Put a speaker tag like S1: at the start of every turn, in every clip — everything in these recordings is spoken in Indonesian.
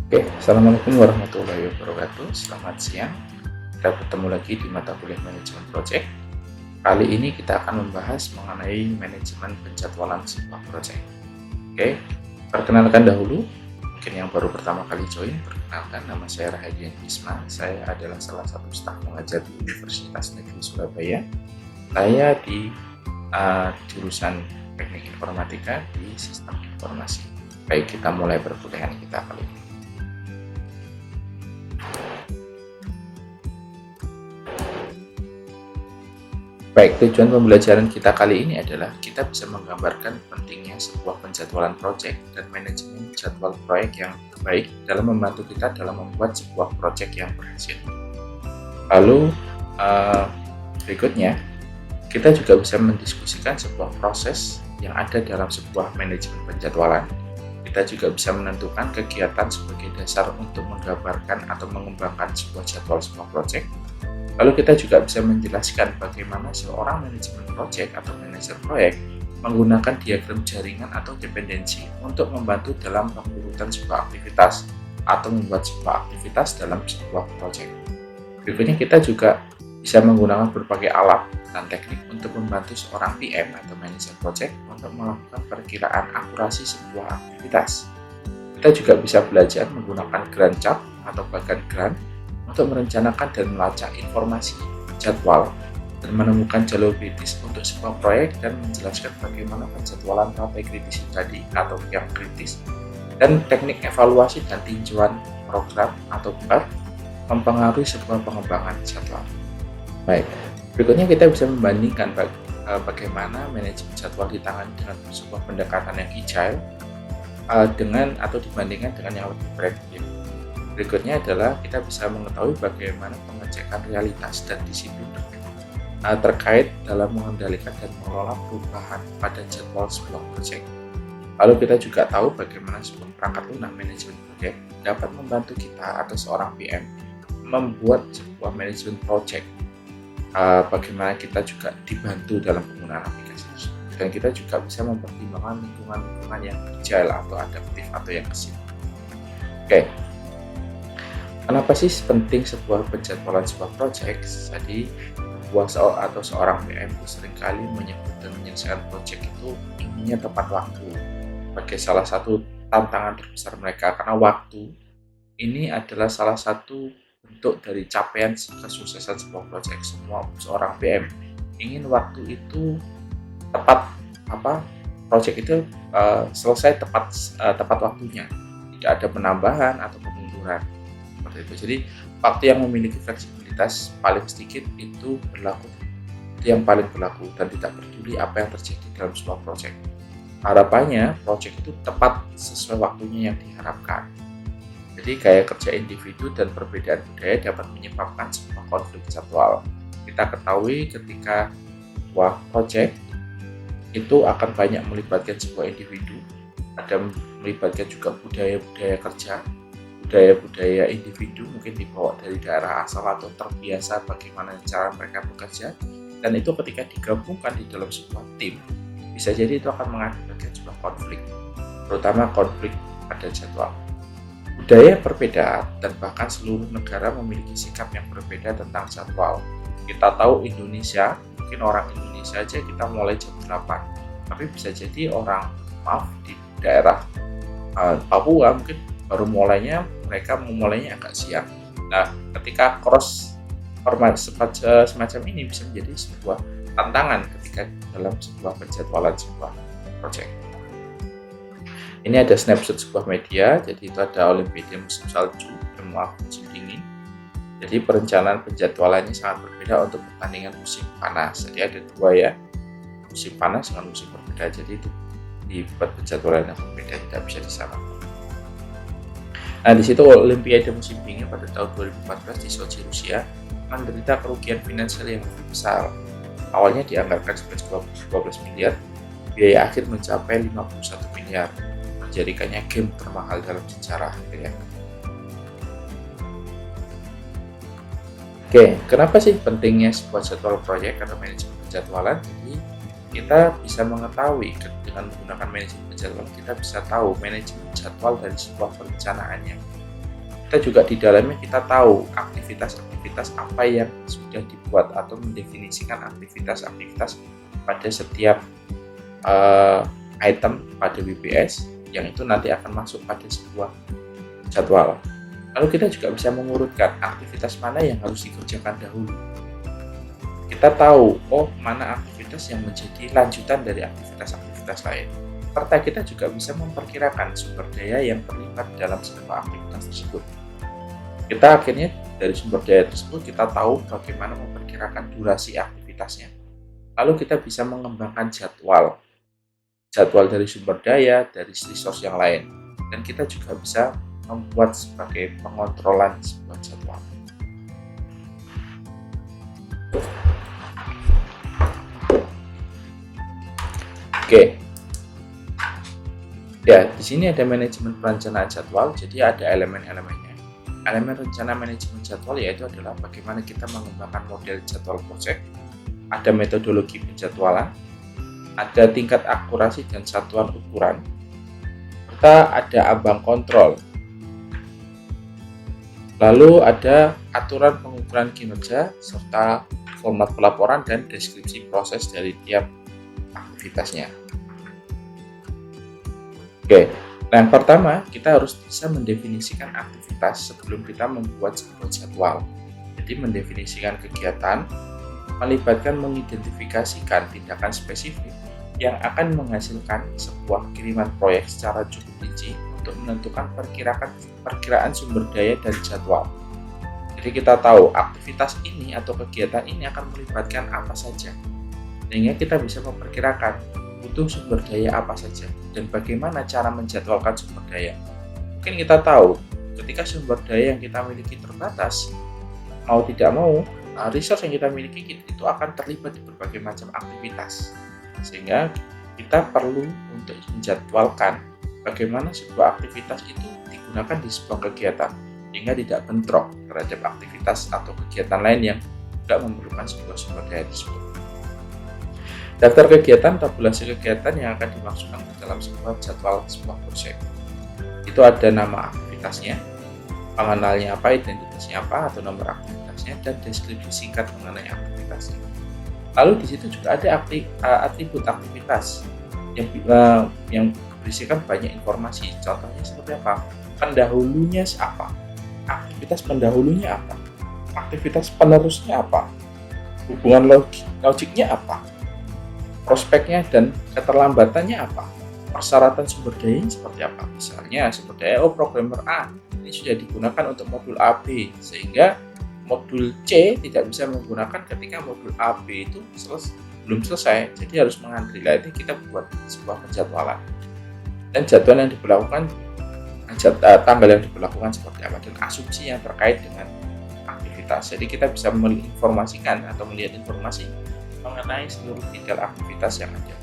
S1: Oke, Assalamualaikum warahmatullahi wabarakatuh. Selamat siang. Kita bertemu lagi di mata kuliah manajemen project. Kali ini kita akan membahas mengenai manajemen penjadwalan sebuah project. Oke, perkenalkan dahulu. Mungkin yang baru pertama kali join, perkenalkan nama saya Rahadian Bisma. Saya adalah salah satu staf pengajar di Universitas Negeri Surabaya. Saya di jurusan Teknik Informatika di Sistem Informasi. Baik, kita mulai perkuliahan kita kali ini. Baik, tujuan pembelajaran kita kali ini adalah kita bisa menggambarkan pentingnya sebuah penjadwalan proyek dan manajemen jadwal proyek yang baik dalam membantu kita dalam membuat sebuah proyek yang berhasil. Lalu berikutnya, kita juga bisa mendiskusikan sebuah proses yang ada dalam sebuah manajemen penjadwalan. Kita juga bisa menentukan kegiatan sebagai dasar untuk menggambarkan atau mengembangkan sebuah jadwal sebuah proyek. Lalu kita juga bisa menjelaskan bagaimana seorang manajemen proyek atau manajer proyek menggunakan diagram jaringan atau dependensi untuk membantu dalam pengurutan sebuah aktivitas atau membuat sebuah aktivitas dalam sebuah proyek. Berikutnya kita juga bisa menggunakan berbagai alat dan teknik untuk membantu seorang PM atau manajer proyek untuk melakukan perkiraan akurasi sebuah aktivitas. Kita juga bisa belajar menggunakan Gantt chart atau bagan Gantt untuk merencanakan dan melacak informasi, jadwal, dan menemukan jalur kritis untuk sebuah proyek dan menjelaskan bagaimana penjadwalan sampai kritis tadi atau yang kritis, dan teknik evaluasi dan tinjauan program atau bar mempengaruhi sebuah pengembangan jadwal. Baik, berikutnya kita bisa membandingkan bagaimana manajemen jadwal ditangani dengan sebuah pendekatan yang agile dengan atau dibandingkan dengan yang lebih preventif. Berikutnya adalah kita bisa mengetahui bagaimana pengecekan realitas dan disiplin terkait dalam mengendalikan dan mengelola perubahan pada jadwal sebuah proyek. Lalu kita juga tahu bagaimana sebuah perangkat lunak manajemen proyek dapat membantu kita atau seorang PM membuat sebuah manajemen proyek. Bagaimana kita juga dibantu dalam penggunaan aplikasi tersebut. Dan kita juga bisa mempertimbangkan lingkungan-lingkungan yang agile atau adaptif atau yang gesit. Oke. Kenapa sih penting sebuah penjadwalan sebuah proyek? Jadi, seorang PM itu seringkali menyebut dan menyelesaikan proyek itu inginnya tepat waktu sebagai salah satu tantangan terbesar mereka, karena waktu ini adalah salah satu bentuk dari capaian kesuksesan sebuah proyek. Semua seorang PM ingin waktu itu tepat, proyek itu selesai tepat waktunya, tidak ada penambahan atau pemunduran. Jadi waktu yang memiliki fleksibilitas paling sedikit itu yang paling berlaku dan tidak peduli apa yang terjadi dalam sebuah proyek. Harapannya proyek itu tepat sesuai waktunya yang diharapkan. Jadi gaya kerja individu dan perbedaan budaya dapat menyebabkan sebuah konflik jadwal. Kita ketahui ketika sebuah proyek itu akan banyak melibatkan sebuah individu, ada melibatkan juga budaya-budaya kerja, budaya-budaya individu mungkin dibawa dari daerah asal atau terbiasa bagaimana cara mereka bekerja, dan itu ketika digabungkan di dalam sebuah tim bisa jadi itu akan mengakibatkan sebuah konflik, terutama konflik pada jadwal. Budaya berbeda dan bahkan seluruh negara memiliki sikap yang berbeda tentang jadwal. Kita tahu Indonesia, mungkin orang Indonesia aja kita mulai jam 8, tapi bisa jadi di daerah Papua mungkin baru mereka memulainya agak siang. Nah, ketika cross format semacam ini bisa menjadi sebuah tantangan ketika dalam sebuah penjadwalan sebuah proyek. Ini ada snapshot sebuah media, jadi itu ada Olimpiade musim salju dan musim dingin. Jadi perencanaan penjadwalannya sangat berbeda untuk pertandingan musim panas. Jadi ada dua ya, musim panas dengan musim berbeda. Jadi itu dibuat penjadwalan yang berbeda, tidak bisa disamakan. Nah, di situ Olimpiade musim dingin pada tahun 2014 di Sochi, Rusia menderita kerugian finansial yang lebih besar. Awalnya dianggarkan sebagai 12 miliar, biaya akhir mencapai 51 miliar, menjadikannya game termahal dalam sejarah. Ya. Oke, kenapa sih pentingnya sebuah jadwal proyek atau manajemen penjadwalan? Jadi kita bisa mengetahui dengan menggunakan manajemen jadwal, kita bisa tahu manajemen jadwal dari sebuah perencanaannya. Kita juga di dalamnya kita tahu aktivitas-aktivitas apa yang sudah dibuat atau mendefinisikan aktivitas-aktivitas pada setiap item pada WBS yang itu nanti akan masuk pada sebuah jadwal. Lalu kita juga bisa mengurutkan aktivitas mana yang harus dikerjakan dahulu. Kita tahu, mana aktivitas yang menjadi lanjutan dari aktivitas-aktivitas lain. Serta kita juga bisa memperkirakan sumber daya yang terlibat dalam sebuah aktivitas tersebut. Kita akhirnya dari sumber daya tersebut kita tahu bagaimana memperkirakan durasi aktivitasnya. Lalu kita bisa mengembangkan jadwal dari sumber daya, dari resource yang lain. Dan kita juga bisa membuat sebagai pengontrolan sebuah jadwal. Oke. Ya, di sini ada manajemen perencanaan jadwal, jadi ada elemen-elemennya. Elemen rencana manajemen jadwal yaitu adalah bagaimana kita mengembangkan model jadwal proyek, ada metodologi penjadwalan, ada tingkat akurasi dan satuan ukuran, serta ada ambang kontrol. Lalu ada aturan pengukuran kinerja, serta format pelaporan dan deskripsi proses dari tiap aktivitasnya. Oke. Nah, yang pertama, kita harus bisa mendefinisikan aktivitas sebelum kita membuat sebuah jadwal. Jadi, mendefinisikan kegiatan, melibatkan mengidentifikasikan tindakan spesifik yang akan menghasilkan sebuah kiriman proyek secara cukup rinci untuk menentukan perkiraan sumber daya dan jadwal. Jadi, kita tahu aktivitas ini atau kegiatan ini akan melibatkan apa saja, sehingga kita bisa memperkirakan butuh sumber daya apa saja dan bagaimana cara menjadwalkan sumber daya. Mungkin kita tahu ketika sumber daya yang kita miliki terbatas, mau tidak mau resource yang kita miliki itu akan terlibat di berbagai macam aktivitas, sehingga kita perlu untuk menjadwalkan bagaimana sebuah aktivitas itu digunakan di sebuah kegiatan sehingga tidak bentrok terhadap aktivitas atau kegiatan lain yang juga memerlukan sebuah sumber daya tersebut. Daftar kegiatan, tabulasi kegiatan yang akan dimasukkan ke dalam sebuah jadwal sebuah proyek. Itu ada nama aktivitasnya, pengenalnya apa, identitasnya apa, atau nomor aktivitasnya, dan deskripsi singkat mengenai aktivitasnya. Lalu di situ juga ada atribut aktivitas yang berisikan banyak informasi. Contohnya seperti apa? Pendahulunya apa? Aktivitas pendahulunya apa? Aktivitas penerusnya apa? Hubungan logiknya apa? Prospeknya dan keterlambatannya apa? Persyaratan sumber dayanya seperti apa? Misalnya sumber daya programmer A ini sudah digunakan untuk modul AB, sehingga modul C tidak bisa menggunakan ketika modul AB itu belum selesai, jadi harus mengantri. Itu kita buat sebuah penjadwalan dan jadwal yang diberlakukan, tanggal yang diberlakukan seperti apa, dan asumsi yang terkait dengan aktivitas. Jadi kita bisa menginformasikan atau melihat informasi mengenai seluruh detail aktivitas yang ada.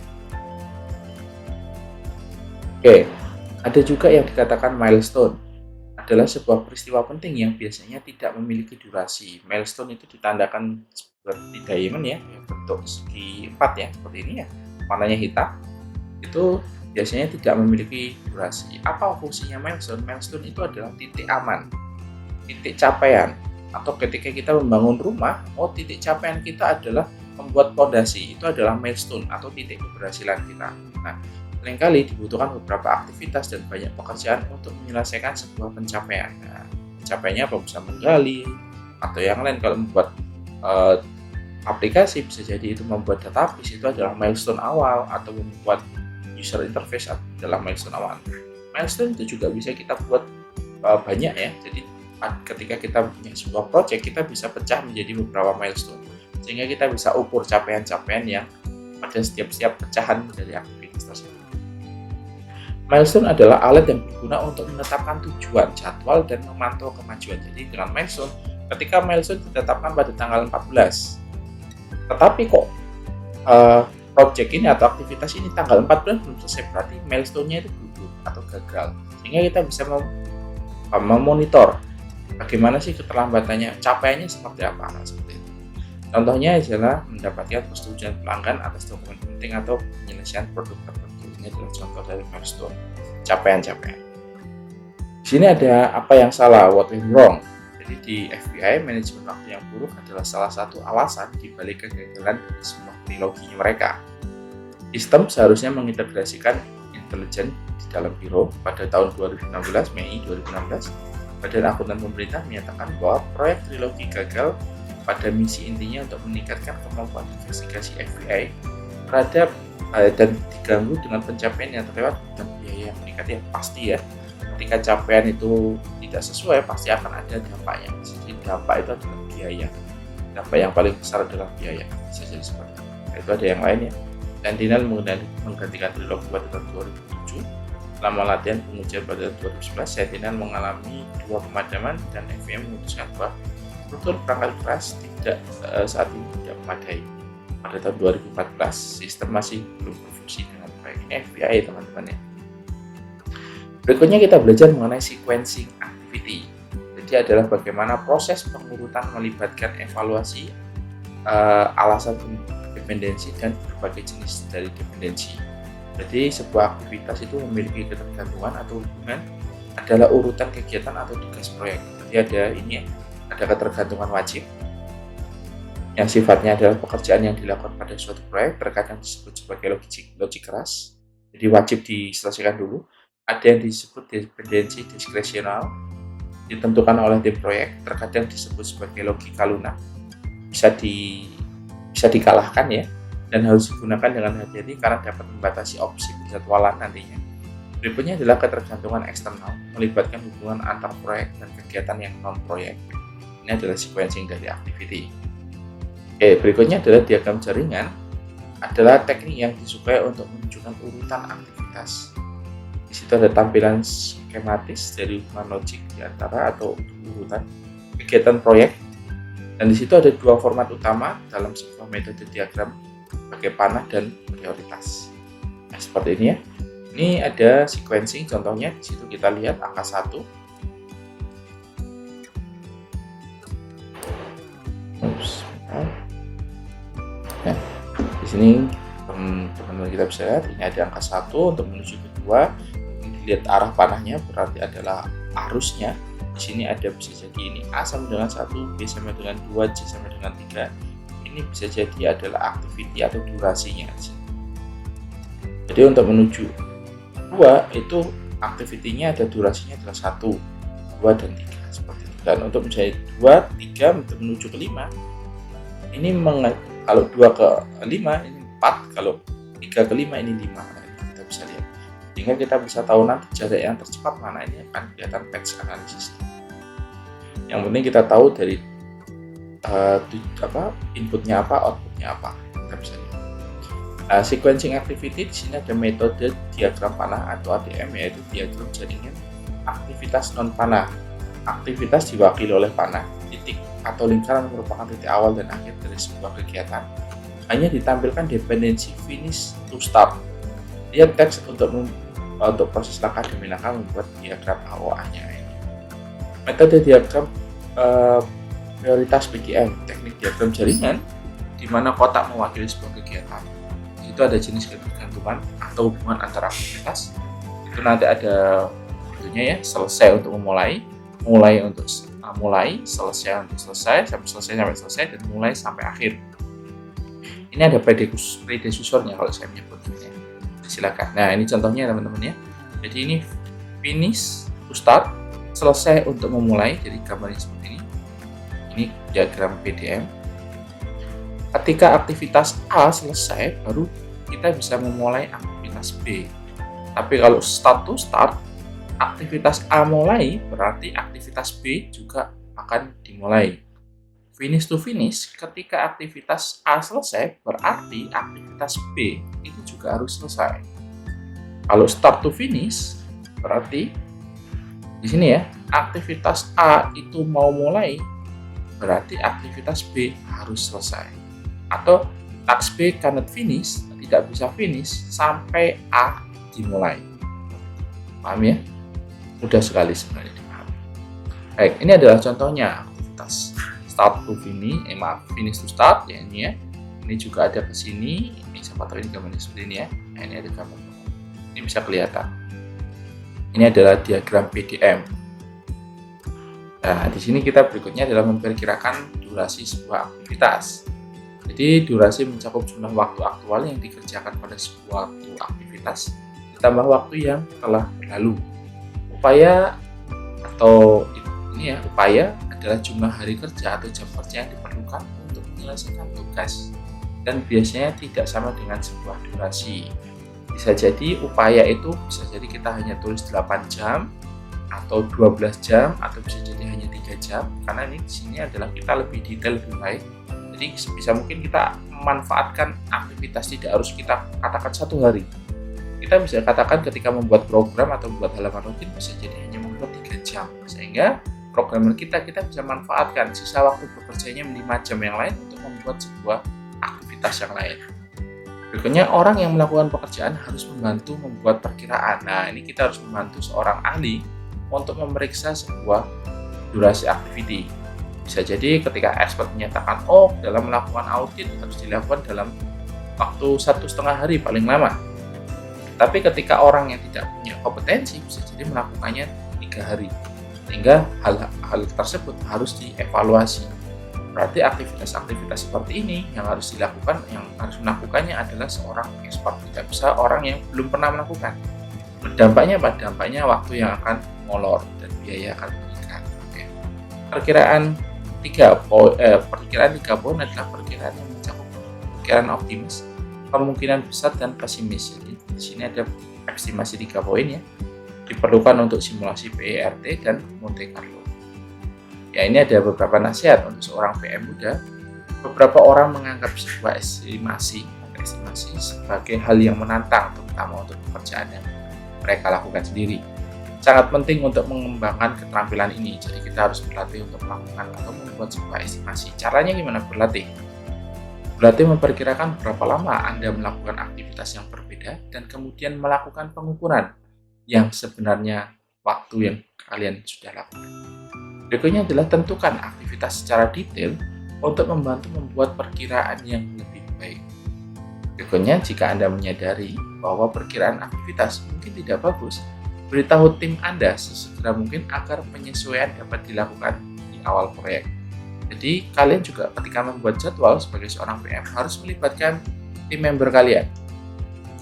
S1: Oke, ada juga yang dikatakan milestone. Adalah sebuah peristiwa penting yang biasanya tidak memiliki durasi. Milestone itu ditandakan seperti diamond ya, bentuk segi 4 ya, seperti ini ya, warnanya hitam. Itu biasanya tidak memiliki durasi. Apa fungsinya milestone? Milestone itu adalah titik aman, titik capaian. Atau ketika kita membangun rumah, titik capaian kita adalah membuat fondasi, itu adalah milestone atau titik keberhasilan kita. Nah, seringkali dibutuhkan beberapa aktivitas dan banyak pekerjaan untuk menyelesaikan sebuah pencapaian. Nah, pencapaiannya apa? Bisa menggali atau yang lain. Kalau membuat aplikasi bisa jadi itu membuat database, itu adalah milestone awal, atau membuat user interface adalah milestone awal. Milestone itu juga bisa kita buat banyak ya. Jadi ketika kita punya sebuah project, kita bisa pecah menjadi beberapa milestone, sehingga kita bisa ukur capaian-capaian yang pada setiap pecahan dari aktivitas tersebut. Milestone adalah alat yang berguna untuk menetapkan tujuan, jadwal, dan memantau kemajuan. Jadi dengan milestone, ketika milestone ditetapkan pada tanggal 14, tetapi kok project ini atau aktivitas ini tanggal 14 belum selesai, berarti milestone-nya itu gugur atau gagal. Sehingga kita bisa memonitor bagaimana sih keterlambatannya, capaiannya seperti apa. Nah, seperti itu. Contohnya adalah mendapatkan persetujuan pelanggan atas dokumen penting atau penyelesaian produk tertentu. Ini adalah contoh dari milestone, capaian-capaian. Di sini ada apa yang salah, what went wrong. Jadi di FBI, manajemen waktu yang buruk adalah salah satu alasan dibalik kegagalan dari semua trilogi mereka. Sistem seharusnya mengintegrasikan intelijen di dalam biro. Pada tahun 2016, Mei 2016, Badan Akuntan Pemerintah menyatakan bahwa proyek trilogi gagal pada misi intinya untuk meningkatkan kemampuan investigasi FBI terhadap dan diganggu dengan pencapaian yang terlewat dan biaya yang meningkat. Ya pasti ya, ketika capaian itu tidak sesuai pasti akan ada dampaknya. Jadi dampak itu adalah biaya. Dampak yang paling besar adalah biaya. Bisa jadi seperti itu. Nah, itu ada yang lain ya. Sentinel menggantikan trilogi pada tahun 2007. Selama latihan pengujian pada tahun 2011, Sentinel mengalami 2 pemadaman dan FBI memutuskan bahwa struktur perangkat keras saat ini tidak memadai. Pada tahun 2014, sistem masih belum berfungsi dengan baik. Ini FBI teman-teman ya. Berikutnya kita belajar mengenai sequencing activity. Jadi adalah bagaimana proses pengurutan melibatkan evaluasi, alasan dependensi dan berbagai jenis dari dependensi. Jadi sebuah aktivitas itu memiliki ketergantungan atau hubungan adalah urutan kegiatan atau tugas proyek. Jadi ada ketergantungan wajib yang sifatnya adalah pekerjaan yang dilakukan pada suatu proyek, terkadang disebut sebagai logik keras. Jadi wajib diselesaikan dulu. Ada yang disebut dependensi diskresional, ditentukan oleh tim proyek, terkadang disebut sebagai logika lunak, bisa dikalahkan ya, dan harus digunakan dengan hati-hati karena dapat membatasi opsi penjadwalan nantinya. Berikutnya adalah ketergantungan eksternal, melibatkan hubungan antar proyek dan kegiatan yang non-proyek. Ini adalah sequencing dari activity. Oke, berikutnya adalah diagram jaringan, adalah teknik yang disukai untuk menunjukkan urutan aktivitas. Di situ ada tampilan skematis dari hubungan logik di antara atau urutan kegiatan proyek. Dan di situ ada 2 format utama dalam sebuah metode diagram sebagai panah dan prioritas. Nah, seperti ini ya. Ini ada sequencing contohnya. Di situ kita lihat angka 1. Nah, di sini teman-teman kita bisa lihat ini ada angka 1 untuk menuju ke 2. Lihat arah panahnya berarti adalah arusnya. Di sini ada bisa jadi ini A sama dengan 1, B sama dengan 2, C sama dengan 3. Ini bisa jadi adalah activity atau durasinya. Jadi untuk menuju 2 itu activity-nya ada durasinya adalah 1, 2 dan 3 seperti itu. Dan untuk menjadi 2, 3 untuk menuju ke 5. Ini kalau 2 ke 5 ini 4, kalau 3 ke 5 ini 5. Nah, ini kita bisa lihat. Sehingga kita bisa tahu nanti jarak yang tercepat mana. Ini akan kelihatan text analisis. Yang penting kita tahu dari inputnya apa, outputnya apa. Kita bisa lihat. Sequencing activity di sini ada metode diagram panah atau ADM, yaitu diagram jaringan aktivitas non panah. Aktivitas diwakili oleh panah. Titik atau lingkaran merupakan titik awal dan akhir dari sebuah kegiatan. Hanya ditampilkan dependensi finish to start. Lihat teks untuk proses langkah demi langkah membuat diagram AOA-nya ini. Metode diagram prioritas PGM, teknik diagram jaringan, di mana kotak mewakili sebuah kegiatan. Itu ada jenis ketergantungan atau hubungan antara aktivitas. Itu nanti ada tentunya ya, selesai untuk mulai untuk mulai, selesai untuk selesai, sampai selesai, dan mulai sampai akhir. Ini ada predecessornya kalau saya menyebutnya. Silakan. Nah, ini contohnya teman-teman ya. Jadi ini finish to start, selesai untuk memulai. Jadi gambarnya seperti ini. Ini diagram PDM. Ketika aktivitas A selesai, baru kita bisa memulai aktivitas B. Tapi kalau start to start, aktivitas A mulai, berarti aktivitas B juga akan dimulai. Finish to finish, ketika aktivitas A selesai, berarti aktivitas B itu juga harus selesai. Kalau start to finish, berarti di sini ya, aktivitas A itu mau mulai, berarti aktivitas B harus selesai. Atau task B cannot finish, tidak bisa finish sampai A dimulai. Paham ya? Mudah sekali sebenarnya dipahami. Baik, ini adalah contohnya aktivitas start to finish, finish to start ya ini ya. Ini juga ada ke sini. Ini siapa tahu ini gambarnya seperti ini ya. Nah, ini ada gambar. Ini bisa kelihatan. Ini adalah diagram PDM. Nah, di sini kita berikutnya adalah memperkirakan durasi sebuah aktivitas. Jadi, durasi mencakup jumlah waktu aktual yang dikerjakan pada sebuah aktivitas ditambah waktu yang telah berlalu. Upaya adalah jumlah hari kerja atau jam kerja yang diperlukan untuk menyelesaikan tugas dan biasanya tidak sama dengan sebuah durasi. Bisa jadi upaya itu bisa jadi kita hanya tulis 8 jam atau 12 jam atau bisa jadi hanya 3 jam, karena ini di sini adalah kita lebih detail, lebih baik. Jadi sebisa mungkin kita memanfaatkan aktivitas, tidak harus kita katakan 1 hari. Kita bisa katakan ketika membuat program atau membuat halaman rutin bisa jadi hanya membuat 3 jam, sehingga programmer kita bisa manfaatkan sisa waktu bekerjanya 5 jam yang lain untuk membuat sebuah aktivitas yang lain. Berikutnya, orang yang melakukan pekerjaan harus membantu membuat perkiraan. Nah, ini kita harus membantu seorang ahli untuk memeriksa sebuah durasi activity. Bisa jadi ketika expert menyatakan, dalam melakukan audit harus dilakukan dalam waktu 1,5 hari paling lama. Tapi ketika orang yang tidak punya kompetensi bisa jadi melakukannya 3 hari. Sehingga hal tersebut harus dievaluasi. Berarti aktivitas-aktivitas seperti ini yang harus dilakukan, yang harus melakukannya adalah seorang expert, tidak bisa orang yang belum pernah melakukan. Dampaknya apa? Dampaknya waktu yang akan molor dan biaya akan meningkat. Perkiraan 3 poin adalah perkiraan yang mencakup perkiraan optimis, kemungkinan besar dan pesimis. Jadi di sini ada estimasi 3 poin ya. Diperlukan untuk simulasi PERT dan Monte Carlo. Ya, ini ada beberapa nasihat untuk seorang PM muda. Beberapa orang menganggap sebuah estimasi sebagai hal yang menantang, terutama untuk pekerjaan yang mereka lakukan sendiri. Sangat penting untuk mengembangkan keterampilan ini, jadi kita harus berlatih untuk melakukan atau membuat sebuah estimasi. Caranya gimana berlatih? Berlatih memperkirakan berapa lama Anda melakukan aktivitas yang berbeda dan kemudian melakukan pengukuran yang sebenarnya waktu yang kalian sudah lakukan. Berikutnya adalah tentukan aktivitas secara detail untuk membantu membuat perkiraan yang lebih baik. Berikutnya, jika Anda menyadari bahwa perkiraan aktivitas mungkin tidak bagus, beritahu tim Anda sesegera mungkin agar penyesuaian dapat dilakukan di awal proyek. Jadi, kalian juga ketika membuat jadwal sebagai seorang PM harus melibatkan tim member kalian.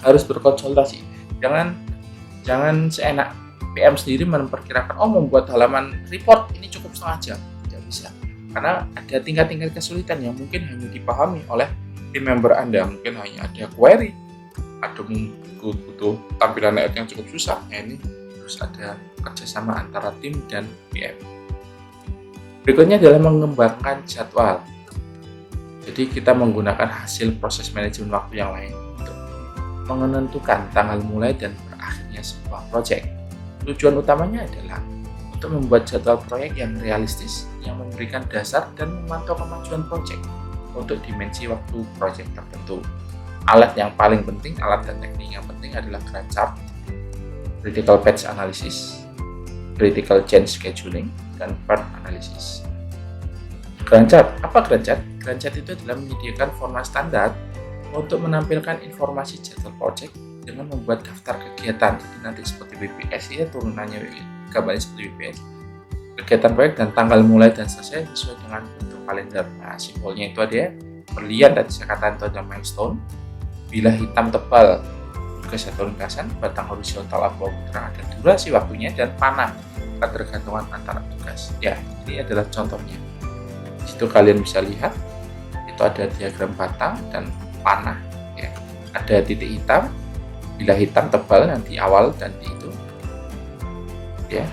S1: Harus berkonsultasi. Jangan seenak PM sendiri memperkirakan, membuat halaman report ini cukup setengah jam. Tidak bisa. Karena ada tingkat-tingkat kesulitan yang mungkin hanya dipahami oleh tim member Anda. Mungkin hanya ada query, ada butuh tampilan layout yang cukup susah. Ini harus ada kerjasama antara tim dan PM. Berikutnya adalah mengembangkan jadwal. Jadi kita menggunakan hasil proses manajemen waktu yang lain untuk menentukan tanggal mulai dan berakhirnya sebuah proyek. Tujuan utamanya adalah untuk membuat jadwal proyek yang realistis, yang memberikan dasar dan memantau kemajuan proyek untuk dimensi waktu proyek tertentu. Alat yang paling penting, alat dan teknik yang penting adalah Gantt chart, critical path analysis, critical change scheduling, dan PERT analysis. Gantt chart, apa Gantt chart? Gantt chart itu adalah menyediakan format standar untuk menampilkan informasi jadwal proyek dengan membuat daftar kegiatan. Jadi nanti seperti WPS ya, turunannya gambarnya seperti WPS. Kegiatan proyek dan tanggal mulai dan selesai sesuai dengan bentuk kalender. Nah, simbolnya itu ada ya, berlian tadi saya katakan itu ada milestone, bilah hitam tebal tugas atau ringkasan, batang horizontal abu-abu terang ada durasi waktunya, dan panah ketergantungan antara tugas. Ya, ini adalah contohnya. Di situ kalian bisa lihat itu ada diagram batang dan panah ya. Ada titik hitam, bilah hitam tebal nanti awal dan di itu ya.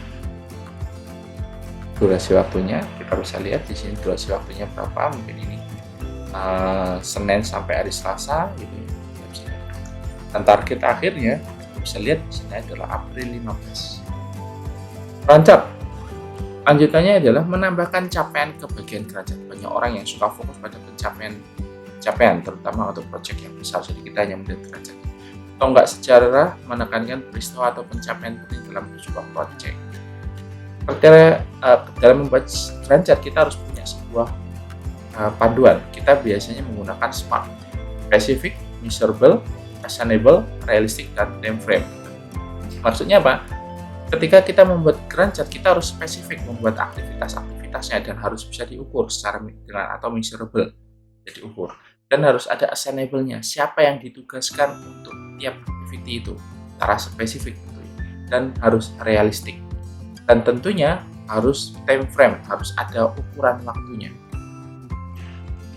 S1: Durasi waktunya kita bisa lihat di sini durasi waktunya berapa, mungkin ini Senin sampai hari Selasa gitu ya. Dan target akhirnya bisa lihat di sini adalah April 15. Rancak lanjutannya adalah menambahkan capaian ke bagian derajat. Banyak orang yang suka fokus pada pencapaian terutama untuk proyek yang besar, jadi kita hanya melihat derajat. Tonggak sejarah menekankan peristiwa atau pencapaian penting dalam sebuah proyek. Dalam membuat derajat kita harus punya sebuah panduan. Kita biasanya menggunakan SMART: specific, measurable, attainable, realistic, dan time frame. Maksudnya apa? Ketika kita membuat Gantt chart, kita harus spesifik membuat aktivitas-aktivitasnya dan harus bisa diukur secara dengan atau measurable, jadi diukur. Dan harus ada assignable-nya, siapa yang ditugaskan untuk tiap activity itu, secara spesifik tentunya, dan harus realistik. Dan tentunya harus time frame, harus ada ukuran waktunya.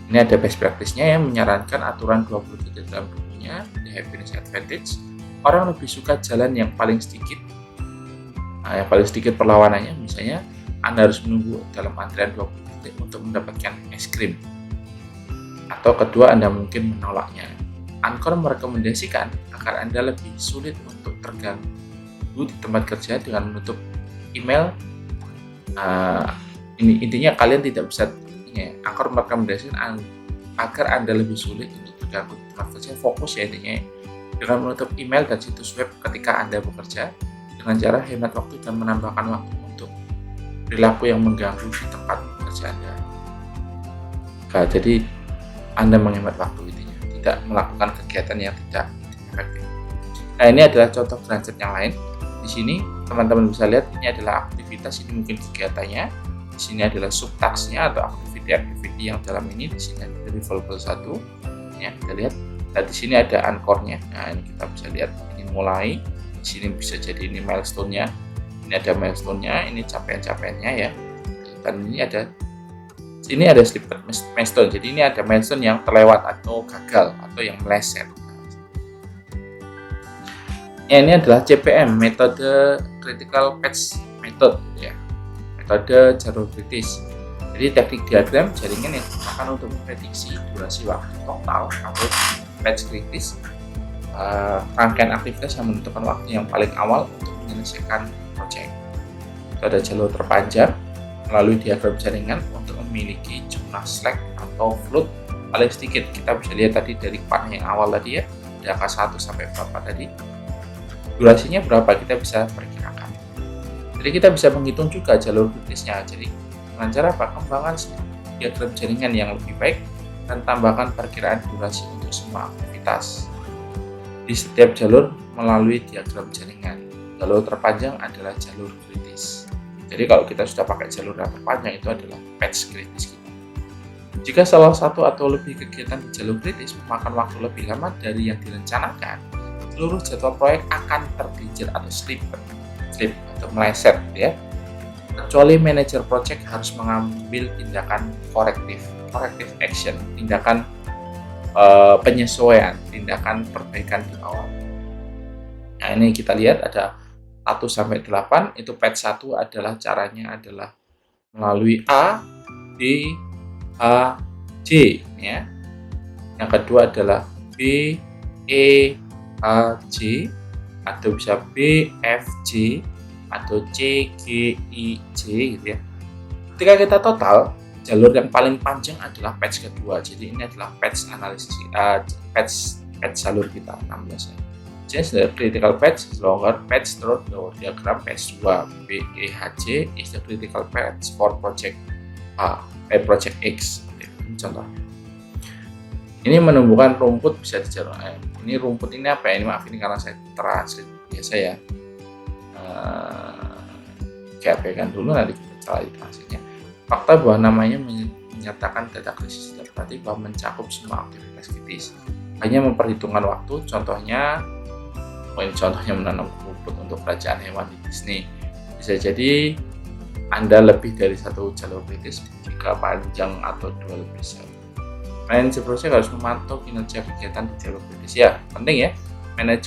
S1: Ini ada best practice-nya yang menyarankan aturan 20 detik dalam bukunya, The Happiness Advantage. Orang lebih suka jalan yang paling sedikit perlawanannya, misalnya Anda harus menunggu dalam antrian 20 detik untuk mendapatkan es krim. Atau kedua, Anda mungkin menolaknya. Anchor merekomendasikan agar Anda lebih sulit untuk terganggu di tempat kerja dengan menutup email. Ini intinya kalian tidak bisa. Anchor merekomendasikan agar Anda lebih sulit untuk terganggu di tempat kerja, fokus ya intinya, dengan menutup email dan situs web ketika Anda bekerja, dengan cara hemat waktu dan menambahkan waktu untuk perilaku yang mengganggu di tempat kerja Anda. Nah, jadi Anda menghemat waktu intinya, tidak melakukan kegiatan yang tidak efektif. Nah, ini adalah contoh Gantt chart yang lain. Di sini teman-teman bisa lihat ini adalah aktivitas, ini mungkin kegiatannya. Di sini adalah subtask-nya atau aktiviti yang dalam ini. Di sini ada deliverables 1. Ya, kita lihat. Nah, di sini ada anchor-nya. Nah, ini kita bisa lihat ini mulai. Di sini bisa jadi ini milestone-nya. Ini ada milestone-nya, ini capaian-capaiannya ya. Dan ini ada slipped milestone. Jadi ini ada milestone yang terlewat atau gagal atau yang meleset. Ya, ini adalah CPM, metode critical path method ya. Metode jalur kritis. Jadi teknik diagram jaringan yang digunakan untuk memprediksi durasi waktu total atau path kritis, rangkaian aktivitas yang menentukan waktu yang paling awal untuk menyelesaikan proyek. Itu ada jalur terpanjang melalui diagram jaringan untuk memiliki jumlah slack atau float paling sedikit. Kita bisa lihat tadi dari panah yang awal tadi ya, dari angka 1 sampai berapa tadi. Durasinya berapa kita bisa perkirakan. Jadi kita bisa menghitung juga jalur kritisnya. Jadi dengan cara apa? Kembangkan diagram jaringan yang lebih baik dan tambahkan perkiraan durasi untuk semua aktivitas di setiap jalur melalui diagram jaringan. Jalur terpanjang adalah jalur kritis. Jadi kalau kita sudah pakai jalur yang terpanjang, itu adalah patch kritis kita. Jika salah satu atau lebih kegiatan di jalur kritis memakan waktu lebih lama dari yang direncanakan, seluruh jadwal proyek akan tergelincir atau slip atau meleset ya. Kecuali manajer proyek harus mengambil tindakan corrective action, tindakan penyesuaian, tindakan perbaikan di awal. Nah, ini kita lihat ada 1 sampai 8, itu patch 1 adalah caranya adalah melalui A, B, H, J ya. Yang kedua adalah B, E, H, J, atau bisa B, F, J, atau C, G, I, J gitu ya. Ketika kita total, jalur yang paling panjang adalah patch kedua. Jadi ini adalah patch analisis, patch jalur kita 16 ya. Just the critical patch is longer patch through the diagram patch 2. BEHC is the critical patch for project project X. Ini contoh. Ini menumbuhkan rumput bisa dijalur. Ini rumput ini apa ya? Ini maaf, ini karena saya translate biasa ya. Abaikan dulu, nanti kita cari translate-nya. Fakta bahwa namanya menyatakan data krisis tidak berarti bahwa mencakup semua aktivitas kritis. Hanya memperhitungkan waktu, contohnya menanam rumput untuk kerajaan hewan di Disney. Bisa jadi Anda lebih dari satu jalur kritis jika panjang atau 2 lebih besar. Manajer proyek harus memantau kinerja kegiatan di jalur kritis ya, penting ya.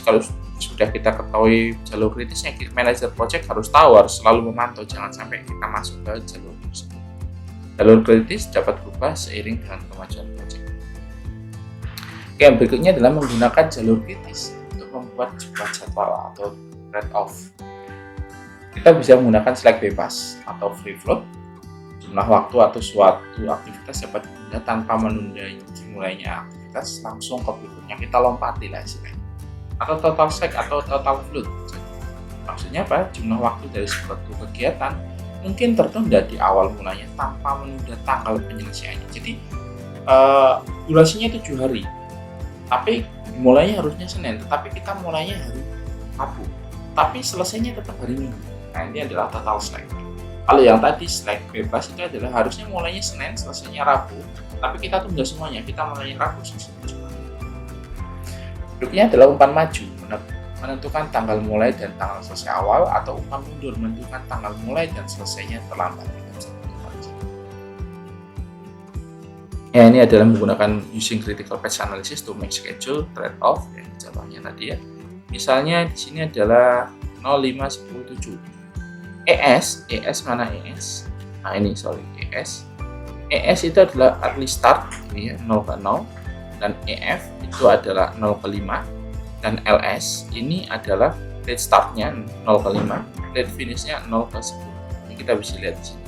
S1: Kalau sudah kita ketahui jalur kritisnya, manajer proyek harus selalu memantau, jangan sampai kita masuk ke jalur tersebut. Jalur kritis dapat berubah seiring dengan kemajuan proyek. Oke, yang berikutnya adalah menggunakan jalur kritis untuk membuat sebuah jadwal atau trade-off. Kita bisa menggunakan slack bebas atau free float. Jumlah waktu atau suatu aktivitas dapat ditunda tanpa menunda dimulainya aktivitas, langsung ke berikutnya, kita lompati lah istilahnya. Atau total slack atau total float. Maksudnya apa? Jumlah waktu dari suatu kegiatan mungkin tertunda di awal mulanya tanpa menunda tanggal penyelesaiannya. Jadi durasinya 7 hari, tapi mulainya harusnya Senin, tetapi kita mulainya hari Rabu, tapi selesainya tetap hari Minggu. Nah, ini adalah total slack. Kalau yang tadi slack bebas itu adalah harusnya mulainya Senin, selesainya Rabu, tapi kita tunda semuanya, kita mulainya Rabu, selesainya Jumat. Berikutnya adalah umpan maju, menentukan tanggal mulai dan tanggal selesai awal, atau umpan mundur, menentukan tanggal mulai dan selesainya terlambat. Ya, ini adalah menggunakan using critical path analysis to make schedule trade-off, yang contohnya tadi ya. Misalnya di sini adalah 0517. ES mana ES? Nah ini ES. ES itu adalah early start, ini ya, 0 ke 0, dan EF itu adalah 0 ke 5, dan LS ini adalah late startnya 0 ke 5, late finishnya 0 ke 10. Ini kita bisa lihat di sini.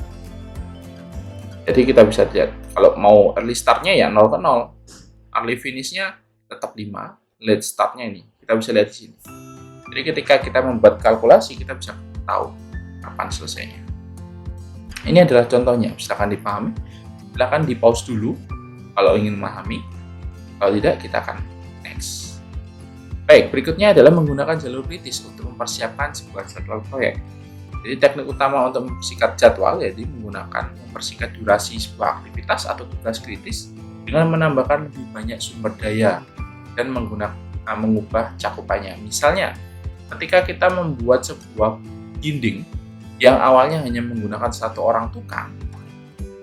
S1: Jadi kita bisa lihat kalau mau early startnya ya 0 ke 0, early finishnya tetap 5, late startnya ini kita bisa lihat di sini. Jadi ketika kita membuat kalkulasi kita bisa tahu kapan selesainya. Ini adalah contohnya, silakan dipahami, silakan di pause dulu kalau ingin memahami, kalau tidak kita akan next. Baik, berikutnya adalah menggunakan jalur kritis untuk mempersiapkan sebuah jadwal proyek. Jadi teknik utama untuk mempersingkat jadwal yaitu menggunakan mempersingkat durasi sebuah aktivitas atau tugas kritis dengan menambahkan lebih banyak sumber daya dan mengubah cakupannya. Misalnya, ketika kita membuat sebuah dinding yang awalnya hanya menggunakan 1 orang tukang,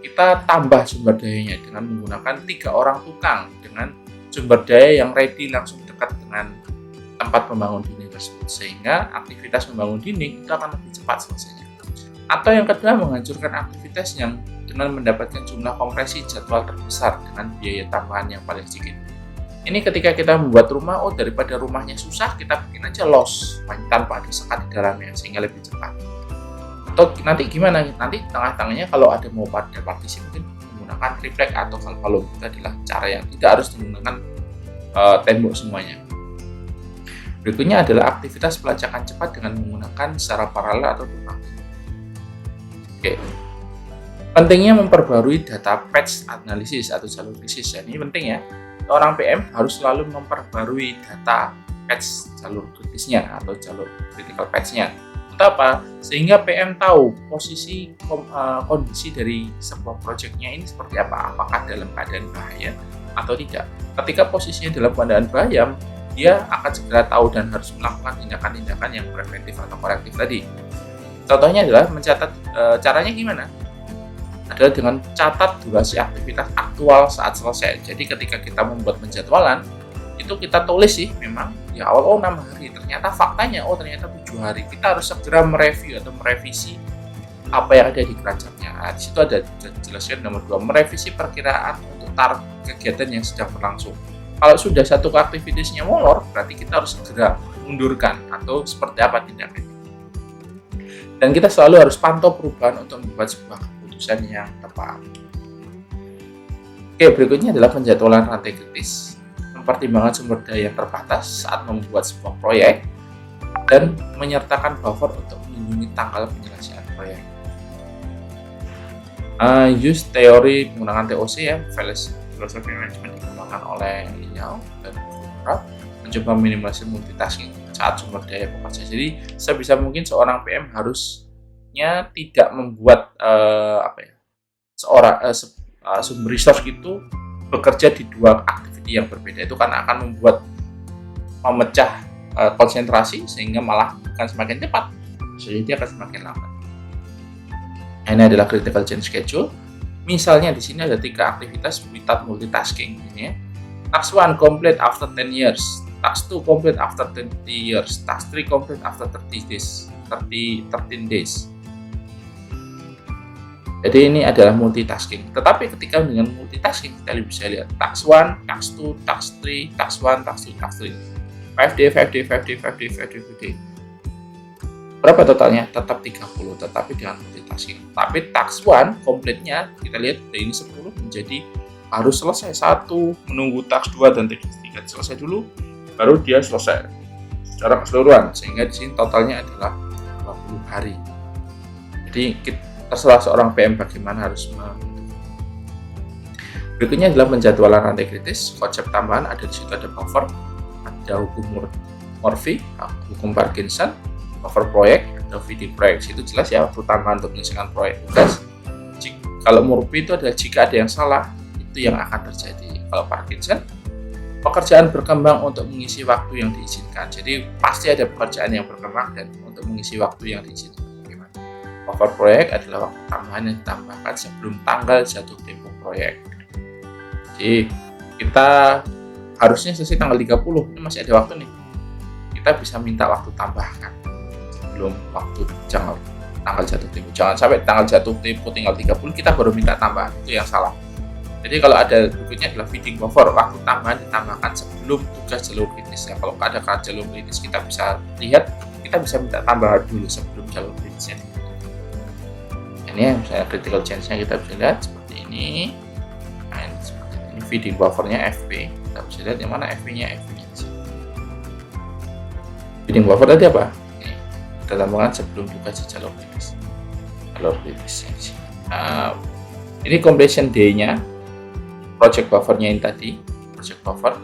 S1: kita tambah sumber dayanya dengan menggunakan 3 orang tukang dengan sumber daya yang ready langsung dekat dengan tempat membangun dinding tersebut, sehingga aktivitas membangun dinding itu akan lebih cepat selesainya. Atau yang kedua, menghancurkan aktivitas yang dengan mendapatkan jumlah kompresi jadwal terbesar dengan biaya tambahan yang paling sedikit. Ini ketika kita membuat rumah, daripada rumahnya susah, kita bikin aja los tanpa ada sekat di dalamnya sehingga lebih cepat. Atau nanti gimana? Nanti tengah-tengahnya kalau ada mau pada partisi mungkin menggunakan triplek atau kalkulum. Itu adalah cara yang tidak harus menggunakan tembok semuanya. Berikutnya adalah aktivitas pelacakan cepat dengan menggunakan secara paralel atau berbagi. Oke. Pentingnya memperbarui data patch analisis atau jalur krisis. Ini penting ya. Orang PM harus selalu memperbarui data patch jalur kritisnya atau jalur critical patch-nya. Untuk apa? Sehingga PM tahu posisi kondisi dari sebuah proyeknya ini seperti apa. Apakah dalam keadaan bahaya atau tidak. Ketika posisinya dalam keadaan bahaya, dia akan segera tahu dan harus melakukan tindakan-tindakan yang preventif atau korektif tadi. Contohnya adalah mencatat, caranya gimana? Adalah dengan catat durasi aktivitas aktual saat selesai. Jadi ketika kita membuat penjadwalan, itu kita tulis sih memang di awal 6 hari, ternyata faktanya ternyata 7 hari. Kita harus segera mereview atau merevisi apa yang ada di keranjangnya. Nah, di situ ada jelaskan nomor 2, merevisi perkiraan untuk target kegiatan yang sedang berlangsung. Kalau sudah satu aktivitasnya molor, berarti kita harus segera mundurkan atau seperti apa tindakannya. Dan kita selalu harus pantau perubahan untuk membuat sebuah keputusan yang tepat. Oke, berikutnya adalah penjadwalan rantai kritis. Mempertimbangkan sumber daya yang terbatas saat membuat sebuah proyek dan menyertakan buffer untuk melindungi tanggal penyelesaian proyek. Use teori menggunakan TOC ya, Philosophy Management dikembangkan oleh Liao dan Furtado, mencoba minimalisir multitasking saat sumber daya bekerja. Jadi sebisa mungkin seorang PM harusnya tidak membuat sumber resource itu bekerja di 2 activity yang berbeda. Itu karena akan memecah konsentrasi sehingga malah bukan semakin cepat, jadi dia akan semakin lambat. Ini adalah critical change schedule. Misalnya di sini ada 3 aktivitas without multitasking ini ya. Task 1 complete after 10 years, task 2 complete after 20 years, task 3 complete after 13 days. Jadi ini adalah multitasking. Tetapi ketika dengan multitasking kita bisa lihat task 1, task 2, task 3, task 1, task 2, task 3. 5 day. Berapa totalnya? Tetap 30, tetapi dengan multitasking. Tapi task 1 komplitnya kita lihat dari ini 10 menjadi harus selesai 1, menunggu task 2 dan task 3 selesai dulu, baru dia selesai secara keseluruhan, sehingga di sini totalnya adalah 20 hari. Jadi terserah seorang PM bagaimana harus menentukan. Berikutnya adalah penjadwalan rantai kritis. Konsep tambahan ada di situ, ada buffer, ada hukum Murphy, hukum Parkinson, buffer proyek, ada ada feeding proyek, itu jelas ya waktu tambahan untuk menyelesaikan proyek tugas. Kalau Murphy itu adalah jika ada yang salah, itu yang akan terjadi. Kalau Parkinson, pekerjaan berkembang untuk mengisi waktu yang diizinkan. Jadi pasti ada pekerjaan yang berkembang dan untuk mengisi waktu yang diizinkan. Bagaimana? Over proyek adalah waktu tambahan yang ditambahkan sebelum tanggal jatuh tempo proyek. Jadi kita harusnya selesai tanggal 30, ini masih ada waktu nih. Kita bisa minta waktu tambahkan sebelum waktu tanggal jatuh tempo. Jangan sampai tanggal jatuh tempo tinggal 30 kita baru minta tambahan, itu yang salah. Jadi kalau ada berikutnya adalah feeding buffer, waktu tambahan ditambahkan sebelum tugas jalur kritis. Ya, kalau ada jalur kritis kita bisa lihat, kita bisa minta tambahan dulu sebelum jalur kritisnya. Ini yang misalnya critical change-nya kita bisa lihat seperti ini. Nah, seperti ini feeding buffer-nya FP. Kita bisa lihat yang mana FP-nya Feeding buffer tadi apa? Kita tambahkan sebelum tugas jalur kritis. Ini completion day-nya, project buffer-nya yang tadi, project buffer,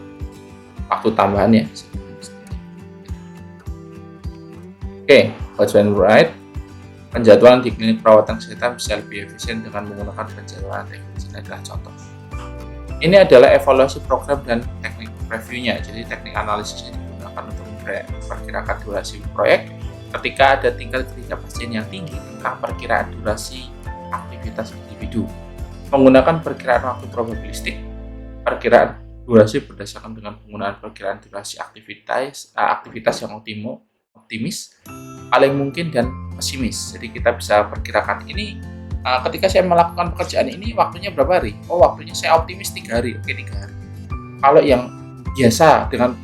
S1: waktu tambahannya. Oke, what's when right? Penjadwalan di klinik perawatan kesehatan bisa lebih efisien dengan menggunakan penjadwalan teknis. Ini adalah contoh. Ini adalah evaluasi program dan teknik review-nya. Jadi teknik analisis yang digunakan untuk memperkirakan durasi proyek ketika ada tingkat ketidakpastian yang tinggi tentang perkiraan durasi aktivitas individu. Menggunakan perkiraan waktu probabilistik, perkiraan durasi berdasarkan dengan penggunaan perkiraan durasi aktivitas yang optimis, paling mungkin dan pesimis. Jadi kita bisa perkirakan ini ketika saya melakukan pekerjaan ini waktunya berapa hari? Oh, waktunya saya optimis 3 hari. Oke, 3 hari. Kalau yang biasa dengan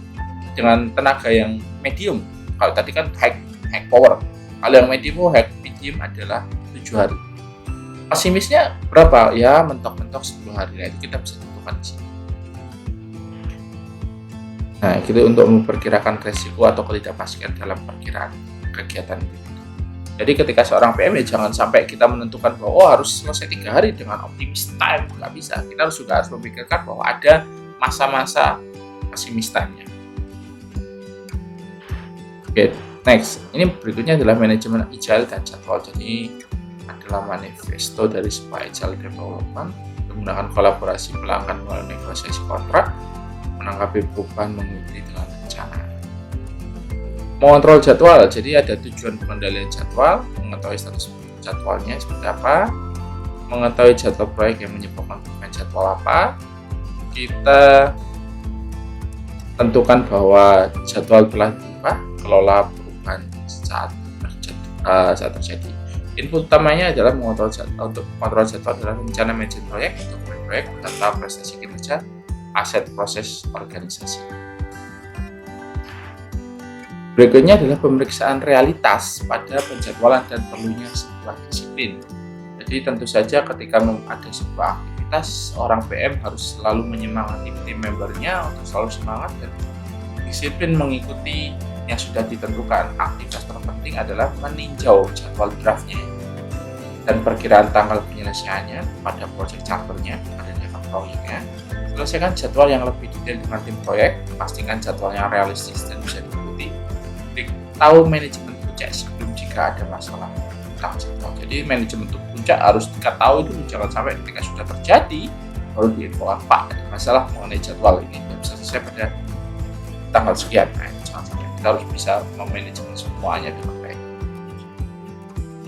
S1: tenaga yang medium, kalau tadi kan high power, kalau yang medium adalah 7 hari. Pesimisnya berapa? Ya, mentok-mentok 10 hari. Nah, itu kita bisa tentukan di sini. Nah, itu untuk memperkirakan resiko atau ketidakpastian dalam perkiraan kegiatan individu. Jadi ketika seorang PM ya jangan sampai kita menentukan bahwa harus selesai 3 hari dengan optimis time, nggak bisa. Kita harus memikirkan bahwa ada masa-masa pesimis time-nya. Oke, next. Ini berikutnya adalah manajemen agile dan jadwal. Jadi adalah manifesto dari sebuah agile development, menggunakan kolaborasi pelanggan melalui negosiasi kontrak, menanggapi perubahan mengikuti dengan rencana. Mengontrol jadwal, jadi ada tujuan pengendalian jadwal, mengetahui status jadwalnya seperti apa, mengetahui jadwal proyek yang menyebabkan perubahan jadwal apa, kita tentukan bahwa jadwal telah berubah, kelola perubahan saat terjadi. Input utamanya adalah mengontrol jadwal. Untuk mengontrol jadwal adalah rencana manajemen proyek, dokumen proyek, data prestasi kinerja, aset proses organisasi. Berikutnya adalah pemeriksaan realitas pada penjadwalan dan perlunya sebuah disiplin. Jadi tentu saja ketika ada sebuah aktivitas, orang PM harus selalu menyemangati tim membernya untuk selalu semangat dan disiplin mengikuti yang sudah ditentukan. Aktivitas terpenting adalah meninjau jadwal draftnya dan perkiraan tanggal penyelesaiannya pada project charternya, pada level proyeknya. Selesaikan jadwal yang lebih detail dengan tim proyek, pastikan jadwalnya realistis dan bisa diikuti. Tahu manajemen puncak sebelum jika ada masalah tentang jadwal. Jadi manajemen puncak harus diketahui dulu, jangan sampai ketika sudah terjadi baru diinfokan, Pak, ada masalah mengenai jadwal ini tidak bisa selesai pada tanggal sekian. Nah, jangan sampai, kita harus bisa memanajemen semuanya dengan baik.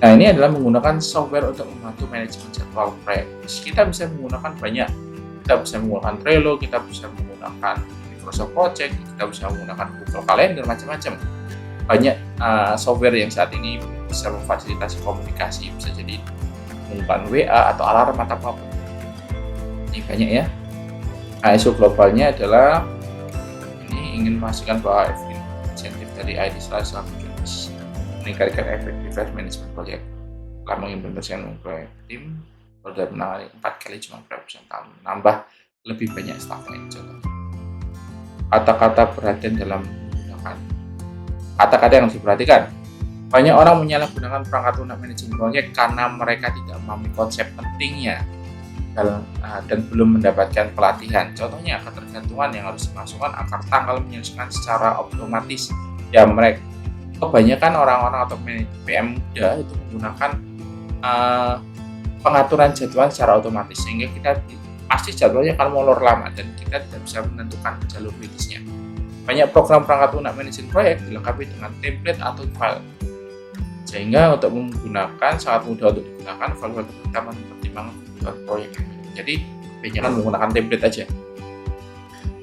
S1: Nah, ini adalah menggunakan software untuk membantu manajemen jadwal proyek. Kita bisa menggunakan banyak. Kita bisa menggunakan Trello, kita bisa menggunakan Microsoft Project, kita bisa menggunakan Google Calendar, macam-macam. Banyak software yang saat ini bisa memfasilitasi komunikasi, bisa jadi menggunakan WA atau alarm atau apapun. Ini banyak ya. ISO globalnya adalah ini ingin memastikan bahwa insentif dari IT selalu meningkatkan efektivitas manajemen proyek. Setelah mengimplementasikan proyek tim, sudah menangani 4 kali cuma persen tahun, nambah lebih banyak staffnya. Contoh kata-kata perhatian dalam menggunakan kata-kata yang harus diperhatikan. Banyak orang menyalahgunakan perangkat lunak manajemen proyek karena mereka tidak memahami konsep pentingnya dan belum mendapatkan pelatihan. Contohnya ketergantungan yang harus dimasukkan agar tanggal menyelesaikan secara otomatis. Ya kebanyakan orang-orang atau PM muda itu menggunakan pengaturan jadwal secara otomatis, sehingga kita pasti jadwalnya akan molor lama dan kita tidak bisa menentukan jalur kritisnya. Banyak program perangkat lunak manajemen proyek dilengkapi dengan template atau file, sehingga untuk menggunakan sangat mudah untuk digunakan. Evaluator pertama mempertimbangkan kebutuhan proyek. Jadi kebanyakan menggunakan template aja.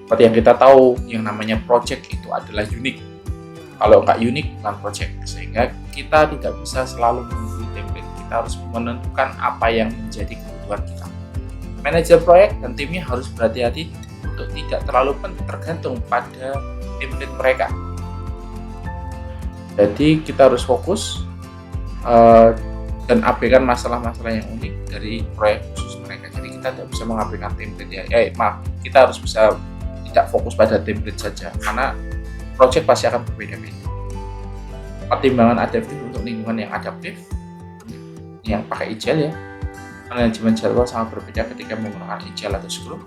S1: Seperti yang kita tahu, yang namanya project itu adalah unik. Kalau nggak unik bukan project, sehingga kita tidak bisa selalu mengikuti template. Kita harus menentukan apa yang menjadi kebutuhan kita. Manajer proyek dan timnya harus berhati-hati untuk tidak terlalu tergantung pada template mereka. Jadi kita harus fokus dan abaikan masalah-masalah yang unik dari proyek khusus mereka. Jadi kita tidak bisa mengabaikan template ya. Kita harus bisa tidak fokus pada template saja, karena project pasti akan berbeda-beda. Pertimbangan adaptif untuk lingkungan yang adaptif, yang pakai agile ya. Manajemen jadwal sangat berbeda ketika menggunakan agile atau scrum.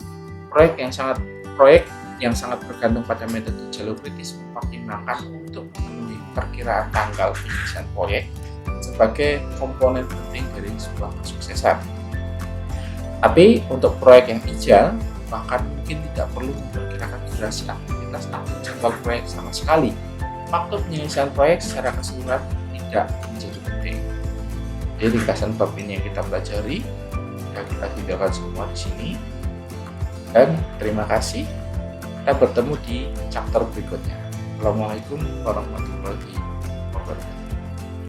S1: Proyek yang sangat bergantung pada metode jalur kritis mempertimbangkan untuk memenuhi perkiraan tanggal penyelesaian proyek sebagai komponen penting dari sebuah kesuksesan. Tapi untuk proyek yang agile, bahkan mungkin tidak perlu memperkirakan durasi aktivitas atau jadwal proyek sama sekali. Waktu penyelesaian proyek secara keseluruhan tidak menjadi penting. Jadi ringkasan bab ini yang kita pelajari, dan kita tinggalkan semua di sini. Dan terima kasih. Kita bertemu di chapter berikutnya. Assalamualaikum warahmatullahi wabarakatuh.